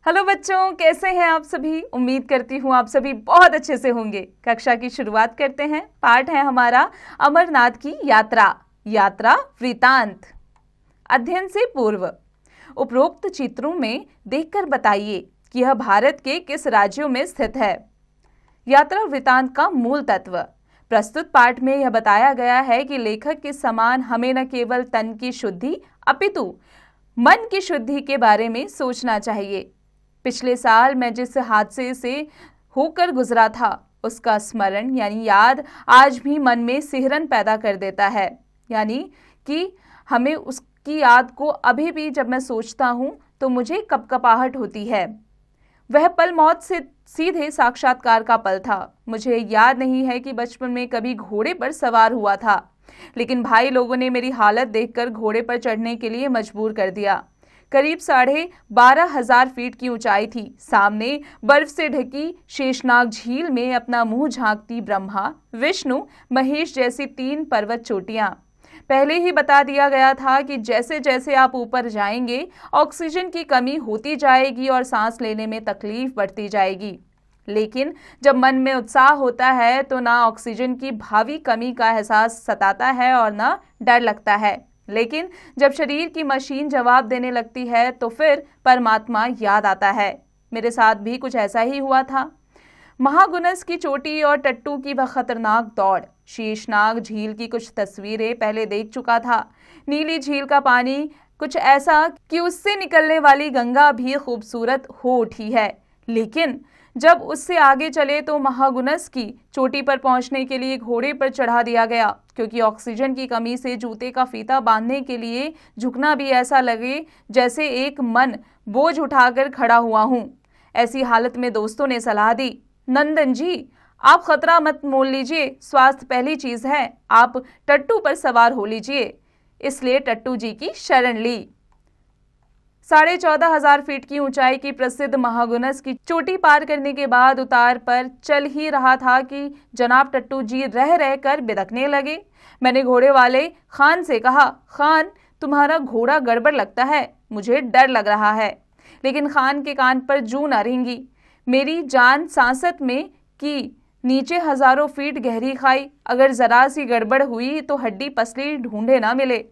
Hello बच्चों, कैसे हैं आप सभी। उम्मीद करती हूँ आप सभी बहुत अच्छे से होंगे। कक्षा की शुरुआत करते हैं। पाठ है हमारा अमरनाथ की यात्रा। यात्रा वृतांत। अध्ययन से पूर्व उपरोक्त चित्रों में देखकर बताइए कि यह भारत के किस राज्यों में स्थित है। यात्रा वृतांत का मूल तत्व। प्रस्तुत पाठ में यह बताया गया है कि लेखक के समान हमें न केवल तन की शुद्धि अपितु मन की शुद्धि के बारे में सोचना चाहिए। पिछले साल मैं जिस हादसे से होकर गुजरा था उसका स्मरण यानी याद आज भी मन में सिहरन पैदा कर देता है। यानी कि हमें उसकी याद को अभी भी जब मैं सोचता हूँ तो मुझे कपकपाहट होती है। वह पल मौत से सीधे साक्षात्कार का पल था। मुझे याद नहीं है कि बचपन में कभी घोड़े पर सवार हुआ था, लेकिन भाई लोगों ने मेरी हालत देखकर घोड़े पर चढ़ने के लिए मजबूर कर दिया। करीब 12,500 फीट की ऊंचाई थी। सामने बर्फ से ढकी शेषनाग झील में अपना मुंह झांकती ब्रह्मा, विष्णु, महेश जैसी 3 पर्वत चोटियां। पहले ही बता दिया गया था कि जैसे जैसे आप ऊपर जाएंगे ऑक्सीजन की कमी होती जाएगी और सांस लेने में तकलीफ बढ़ती जाएगी। लेकिन जब मन में उत्साह होता है तो ना ऑक्सीजन की भावी कमी का एहसास सताता है और ना डर लगता है। लेकिन जब शरीर की मशीन जवाब देने लगती है तो फिर परमात्मा याद आता है। मेरे साथ भी कुछ ऐसा ही हुआ था। महागुनस की चोटी और टट्टू की वह खतरनाक दौड़। शेषनाग झील की कुछ तस्वीरें पहले देख चुका था। नीली झील का पानी कुछ ऐसा कि उससे निकलने वाली गंगा भी खूबसूरत हो उठी है। लेकिन जब उससे आगे चले तो महागुनस की चोटी पर पहुंचने के लिए घोड़े पर चढ़ा दिया गया, क्योंकि ऑक्सीजन की कमी से जूते का फीता बांधने के लिए झुकना भी ऐसा लगे जैसे एक मन बोझ उठाकर खड़ा हुआ हूं। ऐसी हालत में दोस्तों ने सलाह दी, नंदन जी आप खतरा मत मोल लीजिए, स्वास्थ्य पहली चीज है, आप टट्टू पर सवार हो लीजिए। इसलिए टट्टू जी की शरण ली। 14,500 फीट की ऊंचाई की प्रसिद्ध महागुनस की चोटी पार करने के बाद उतार पर चल ही रहा था कि जनाब टट्टू जी रह रह कर बिदकने लगे। मैंने घोड़े वाले खान से कहा, खान तुम्हारा घोड़ा गड़बड़ लगता है, मुझे डर लग रहा है। लेकिन खान के कान पर जूं न रेंगी। मेरी जान सांसत में कि नीचे हजारों फीट गहरी खाई, अगर जरा सी गड़बड़ हुई तो हड्डी पसली ढूंढे ना मिले।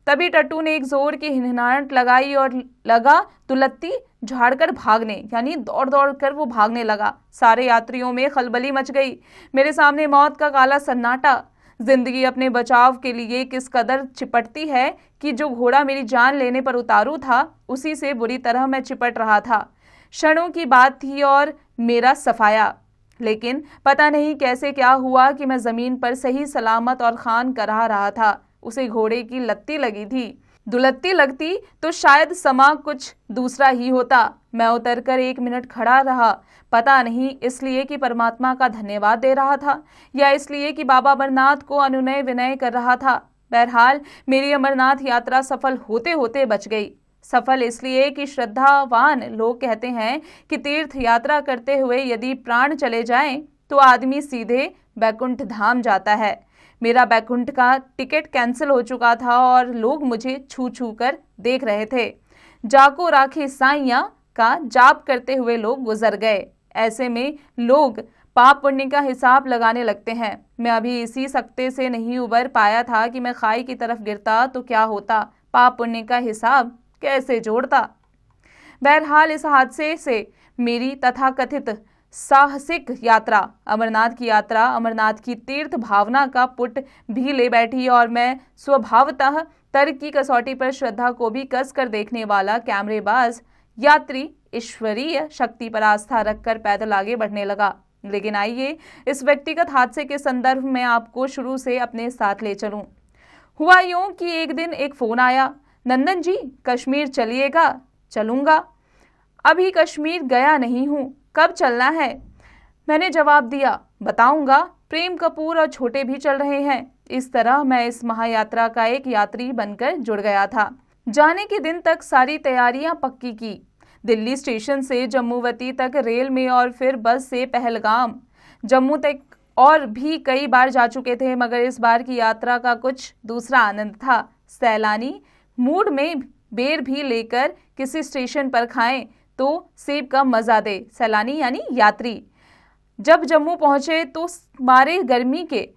तभी टट्टू ने एक जोर की हिनहिनाहट लगाई और लगा दुलत्ती झाड़कर भागने, यानी दौड़ दौड़ कर वो भागने लगा। सारे यात्रियों में खलबली मच गई। मेरे सामने मौत का काला सन्नाटा। जिंदगी अपने बचाव के लिए किस कदर चिपटती है कि जो घोड़ा मेरी जान लेने पर उतारू था उसी से बुरी तरह मैं चिपट रहा था। क्षणों की बात थी और मेरा सफाया। लेकिन पता नहीं कैसे क्या हुआ कि मैं जमीन पर सही सलामत और खान करा रहा था। उसे घोड़े की लत्ती लगी थी। दुलत्ती लगती तो शायद समा कुछ दूसरा ही होता। मैं उतरकर 1 मिनट खड़ा रहा। पता नहीं इसलिए कि परमात्मा का धन्यवाद दे रहा था या इसलिए कि बाबा अमरनाथ को अनुनय विनय कर रहा था। बहरहाल मेरी अमरनाथ यात्रा सफल होते होते बच गई। सफल इसलिए कि श्रद्धावान लोग कहते हैं कि तीर्थ यात्रा करते हुए यदि प्राण चले जाएं तो आदमी सीधे बैकुंठ धाम जाता है। मेरा बैकुंठ का टिकट कैंसिल हो चुका था और लोग मुझे छू छू कर देख रहे थे। जाको राखी साइयां का जाप करते हुए लोग गुजर गए। ऐसे में लोग पाप पुण्य का हिसाब लगाने लगते हैं। मैं अभी इसी सकते से नहीं उबर पाया था कि मैं खाई की तरफ गिरता तो क्या होता, पाप पुण्य का हिसाब कैसे जोड़ता। बहरहाल इस हादसे से मेरी तथाकथित साहसिक यात्रा, अमरनाथ की यात्रा, अमरनाथ की तीर्थ भावना का पुट भी ले बैठी और मैं स्वभावतः तर्क की कसौटी पर श्रद्धा को भी कस कर देखने वाला कैमरेबाज यात्री ईश्वरीय शक्ति पर आस्था रखकर पैदल आगे बढ़ने लगा। लेकिन आइए इस व्यक्तिगत हादसे के संदर्भ में आपको शुरू से अपने साथ ले चलूं। हुआ यूं कि एक दिन एक फोन आया, नंदन जी कश्मीर चलिएगा। चलूंगा, अभी कश्मीर गया नहीं हूं, कब चलना है। मैंने जवाब दिया, बताऊंगा, प्रेम कपूर और छोटे भी चल रहे हैं। इस तरह मैं इस महायात्रा का एक यात्री बनकर जुड़ गया था। जाने के दिन तक सारी तैयारियां पक्की की। दिल्ली स्टेशन से जम्मूवती तक रेल में और फिर बस से पहलगाम, जम्मू तक और भी कई बार जा चुके थे, मगर इस बार की यात्रा का कुछ दूसरा आनंद था। सैलानी मूड में बेर भी लेकर किसी स्टेशन पर खाएं तो सेब का मजा दे। सैलानी यानी यात्री जब जम्मू पहुंचे तो मारे गर्मी के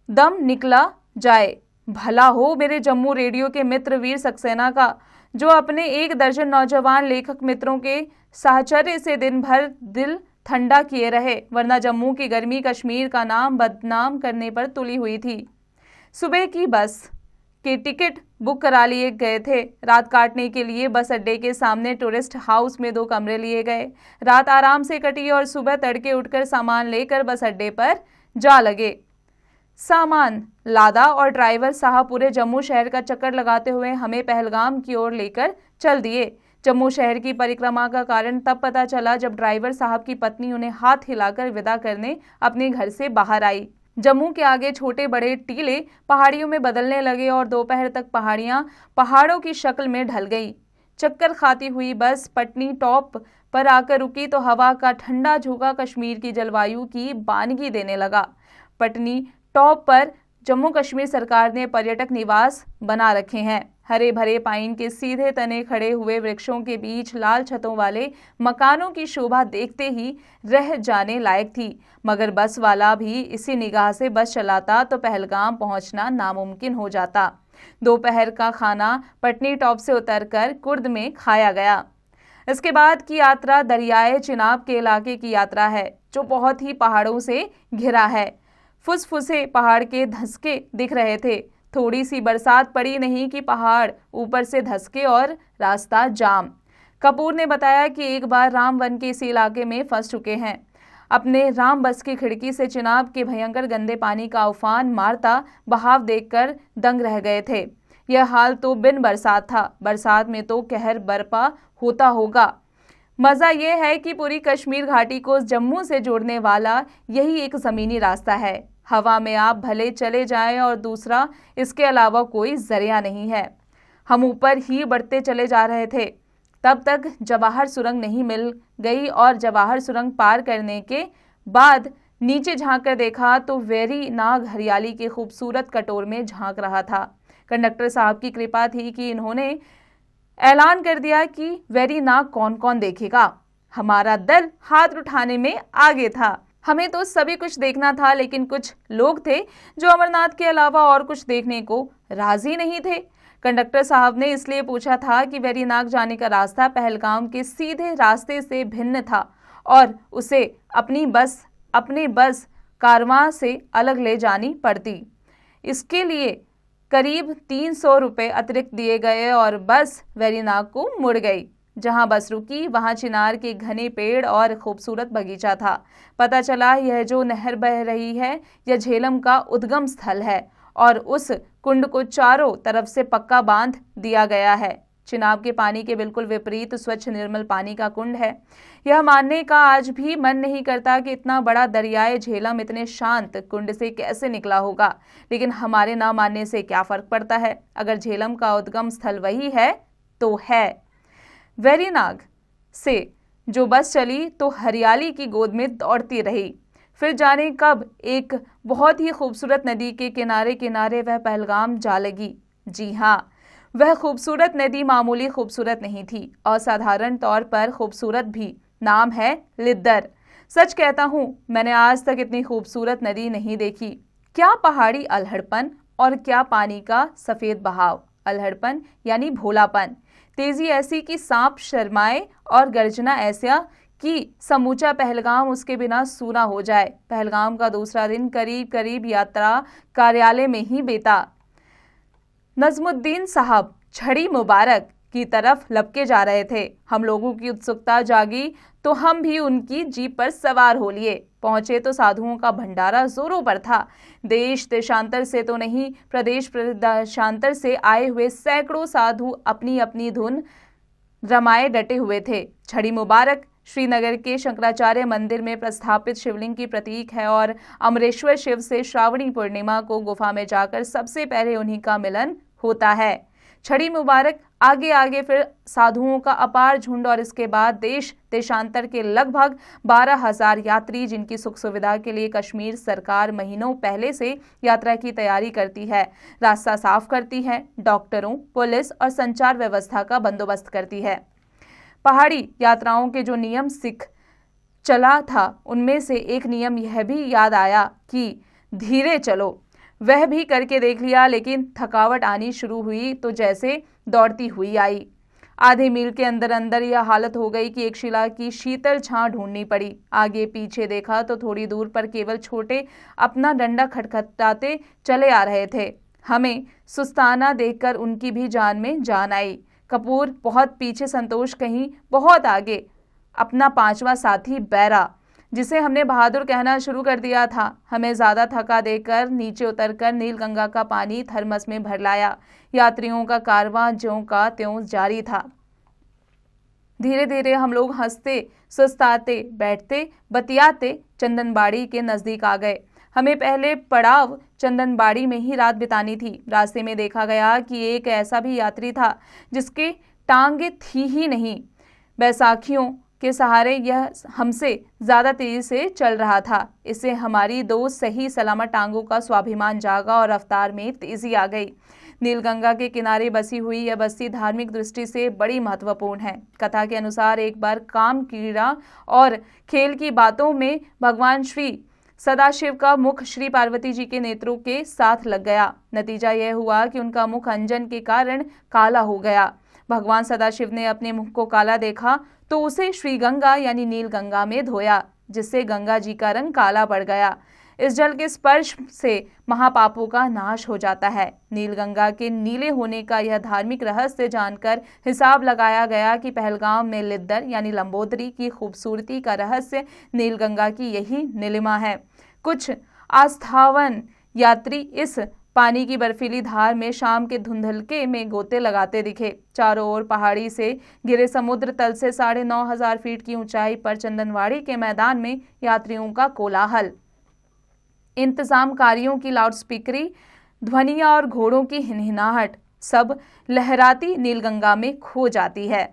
दम निकला जाए। भला हो मेरे जम्मू रेडियो के मित्र वीर सक्सेना का, जो अपने 1 दर्जन नौजवान लेखक मित्रों के साहचर्य से दिन भर दिल ठंडा किए रहे, वरना जम्मू की गर्मी कश्मीर का नाम बदनाम करने पर तुली हुई थी। सुबह की बस के टिकट बुक करा लिए गए थे। रात काटने के लिए बस अड्डे के सामने टूरिस्ट हाउस में 2 कमरे लिए गए। रात आराम से कटी और सुबह तड़के उठकर सामान लेकर बस अड्डे पर जा लगे। सामान लादा और ड्राइवर साहब पूरे जम्मू शहर का चक्कर लगाते हुए हमें पहलगाम की ओर लेकर चल दिए। जम्मू शहर की परिक्रमा का कारण तब पता चला जब ड्राइवर साहब की पत्नी उन्हें हाथ हिलाकर विदा करने अपने घर से बाहर आई। जम्मू के आगे छोटे बड़े टीले पहाड़ियों में बदलने लगे और दोपहर तक पहाड़ियां पहाड़ों की शक्ल में ढल गई। चक्कर खाती हुई बस पटनी टॉप पर आकर रुकी तो हवा का ठंडा झोंका कश्मीर की जलवायु की बानगी देने लगा। पटनी टॉप पर जम्मू कश्मीर सरकार ने पर्यटक निवास बना रखे हैं। हरे भरे पाइन के सीधे तने खड़े हुए वृक्षों के बीच लाल छतों वाले मकानों की शोभा देखते ही रह जाने लायक थी। मगर बस वाला भी इसी निगाह से बस चलाता तो पहलगाम पहुंचना नामुमकिन हो जाता। दोपहर का खाना पटनी टॉप से उतरकर कुर्द में खाया गया। इसके बाद की यात्रा दरियाए चिनाब के इलाके की यात्रा है, जो बहुत ही पहाड़ों से घिरा है। फुसफुसे पहाड़ के धंसके दिख रहे थे। थोड़ी सी बरसात पड़ी नहीं कि पहाड़ ऊपर से धंसके और रास्ता जाम। कपूर ने बताया कि एक बार रामवन के इसी इलाके में फंस चुके हैं। अपने राम बस की खिड़की से चिनाब के भयंकर गंदे पानी का उफान मारता बहाव देखकर दंग रह गए थे। यह हाल तो बिन बरसात था, बरसात में तो कहर बरपा होता होगा। मजा यह है कि पूरी कश्मीर घाटी को जम्मू से जोड़ने वाला यही एक जमीनी रास्ता है। हवा में आप भले चले जाएं और दूसरा इसके अलावा कोई जरिया नहीं है। हम ऊपर ही बढ़ते चले जा रहे थे, तब तक जवाहर सुरंग नहीं मिल गई और जवाहर सुरंग पार करने के बाद नीचे झांक कर देखा तो वेरी नाग हरियाली के खूबसूरत कटोर में झांक रहा था। कंडक्टर साहब की कृपा थी कि इन्होंने ऐलान कर दिया कि वेरी नाग कौन कौन देखेगा। हमारा दल हाथ उठाने में आगे था। हमें तो सभी कुछ देखना था, लेकिन कुछ लोग थे जो अमरनाथ के अलावा और कुछ देखने को राजी नहीं थे। कंडक्टर साहब ने इसलिए पूछा था कि वेरीनाग जाने का रास्ता पहलगाम के सीधे रास्ते से भिन्न था और उसे अपने बस कारवां से अलग ले जानी पड़ती। इसके लिए करीब 300 रुपये अतिरिक्त दिए गए और बस वेरीनाग को मुड़ गई। जहां बस रुकी वहां चिनार के घने पेड़ और खूबसूरत बगीचा था। पता चला यह जो नहर बह रही है यह झेलम का उद्गम स्थल है और उस कुंड को चारों तरफ से पक्का बांध दिया गया है। चिनाब के पानी के बिल्कुल विपरीत स्वच्छ निर्मल पानी का कुंड है। यह मानने का आज भी मन नहीं करता कि इतना बड़ा दरियाए झेलम इतने शांत कुंड से कैसे निकला होगा, लेकिन हमारे ना मानने से क्या फर्क पड़ता है। अगर झेलम का उद्गम स्थल वही है तो है। वेरीनाग से जो बस चली तो हरियाली की गोद में दौड़ती रही। फिर जाने कब एक बहुत ही खूबसूरत नदी के किनारे किनारे वह पहलगाम जा लगी। जी हाँ, वह खूबसूरत नदी मामूली खूबसूरत नहीं थी, असाधारण तौर पर खूबसूरत भी। नाम है लिद्दर। सच कहता हूँ, मैंने आज तक इतनी खूबसूरत नदी नहीं देखी। क्या पहाड़ी अल्हड़पन और क्या पानी का सफेद बहाव। अल्हड़पन यानी भोलापन, तेजी ऐसी कि सांप शर्माए और गर्जना ऐसा कि समूचा पहलगाम उसके बिना सूना हो जाए। पहलगाम का दूसरा दिन करीब करीब यात्रा कार्यालय में ही बीता। नजमुद्दीन साहब छड़ी मुबारक की तरफ लपके जा रहे थे। हम लोगों की उत्सुकता जागी तो हम भी उनकी जीप पर सवार हो लिए। पहुंचे तो साधुओं का भंडारा जोरों पर था। देश देशांतर से तो नहीं, प्रदेश प्रदेशांतर से आए हुए सैकड़ों साधु अपनी अपनी धुन रमाए डटे हुए थे। छड़ी मुबारक श्रीनगर के शंकराचार्य मंदिर में प्रस्थापित शिवलिंग की प्रतीक है और अमरेश्वर शिव से श्रावणी पूर्णिमा को गुफा में जाकर सबसे पहले उन्हीं का मिलन होता है। छड़ी मुबारक आगे आगे फिर साधुओं का अपार झुंड और इसके बाद देश देशांतर के लगभग 12,000 यात्री, जिनकी सुख सुविधा के लिए कश्मीर सरकार महीनों पहले से यात्रा की तैयारी करती है, रास्ता साफ करती है, डॉक्टरों, पुलिस और संचार व्यवस्था का बंदोबस्त करती है। पहाड़ी यात्राओं के जो नियम सीख चला था उनमें से एक नियम यह भी याद आया कि धीरे चलो। वह भी करके देख लिया, लेकिन थकावट आनी शुरू हुई तो जैसे दौड़ती हुई आई। आधे मील के अंदर अंदर यह हालत हो गई कि एक शिला की शीतल छां ढूंढनी पड़ी। आगे पीछे देखा तो थोड़ी दूर पर केवल छोटे अपना डंडा खटखटाते चले आ रहे थे। हमें सुस्ताना देखकर उनकी भी जान में जान आई। कपूर बहुत पीछे, संतोष कहीं बहुत आगे। अपना पांचवा साथी बैरा, जिसे हमने बहादुर कहना शुरू कर दिया था, हमें ज्यादा थका देकर नीचे उतरकर नीलगंगा का पानी थर्मस में भर लाया। यात्रियों का कारवां ज्यों का त्यों जारी था। धीरे धीरे हम लोग हंसते, सुस्ताते, बैठते, बतियाते चंदनबाड़ी के नजदीक आ गए। हमें पहले पड़ाव चंदनबाड़ी में ही रात बितानी थी। रास्ते में देखा गया कि एक ऐसा भी यात्री था जिसके टांगे थी ही नहीं। बैसाखियों के सहारे यह हमसे ज्यादा तेजी से चल रहा था। इससे हमारी दो सही सलामत टांगों का स्वाभिमान जागा और रफ्तार में तेजी आ गई। नीलगंगा के किनारे बसी हुई यह बस्ती धार्मिक दृष्टि से बड़ी महत्वपूर्ण है। कथा के अनुसार एक बार काम, क्रीड़ा और खेल की बातों में भगवान श्री सदाशिव का मुख श्री पार्वती जी के नेत्रों के साथ लग गया। नतीजा यह हुआ कि उनका मुख अंजन के कारण काला हो गया। भगवान सदाशिव ने अपने मुख को काला देखा तो उसे श्री गंगा यानी नीलगंगा में धोया, जिससे गंगा जी का रंग काला पड़ गया। इस जल के स्पर्श से महापापों का नाश हो जाता है। नीलगंगा के नीले होने का यह धार्मिक रहस्य जानकर हिसाब लगाया गया कि पहलगाम में लिद्दर यानी लंबोदरी की खूबसूरती का रहस्य नीलगंगा की यही नीलिमा है। कुछ आस्थावान यात्री इस पानी की बर्फीली धार में शाम के धुंधलके में गोते लगाते दिखे। चारों ओर पहाड़ी से घिरे समुद्र तल से 9,500 फीट की ऊंचाई पर चंदनबाड़ी के मैदान में यात्रियों का कोलाहल, इंतजामकारियों की लाउडस्पीकरी ध्वनियां और घोड़ों की हिनहिनाहट सब लहराती नीलगंगा में खो जाती है।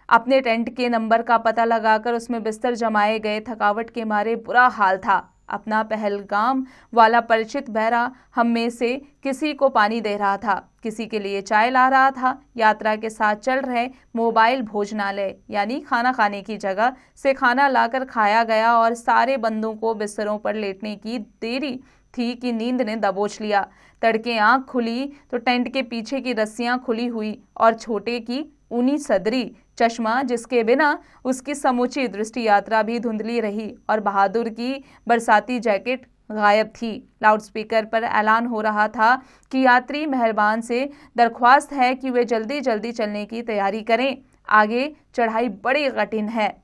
अपने टेंट के नंबर का पता लगाकर उसमें बिस्तर जमाए गए। थकावट के मारे बुरा हाल था। अपना पहलगाम वाला परिचित बैरा हम में से किसी को पानी दे रहा था, किसी के लिए चाय ला रहा था। यात्रा के साथ चल रहे मोबाइल भोजनालय यानी खाना खाने की जगह से खाना लाकर खाया गया और सारे बंदों को बिस्तरों पर लेटने की देरी थी कि नींद ने दबोच लिया। तड़के आंख खुली तो टेंट के पीछे की रस्सियां खुली हुई और छोटे की ऊनी सदरी चश्मा, जिसके बिना उसकी समूची दृष्टि यात्रा भी धुंधली रही, और बहादुर की बरसाती जैकेट गायब थी। लाउडस्पीकर पर ऐलान हो रहा था कि यात्री मेहरबान से दरख्वास्त है कि वे जल्दी जल्दी चलने की तैयारी करें, आगे चढ़ाई बड़ी कठिन है।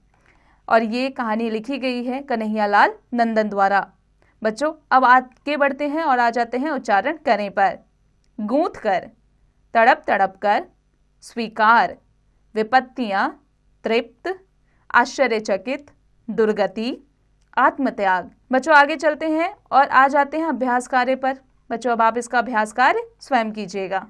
और ये कहानी लिखी गई है कन्हैयालाल नंदन द्वारा। बच्चों, अब आगे बढ़ते हैं और आ जाते हैं उच्चारण करें पर। गूंथ कर, तड़प तड़प कर, स्वीकार, विपत्तियां, तृप्त, आश्चर्यचकित, दुर्गति, आत्मत्याग। बच्चों आगे चलते हैं और आ जाते हैं अभ्यास कार्य पर। बच्चों अब आप इसका अभ्यास कार्य स्वयं कीजिएगा।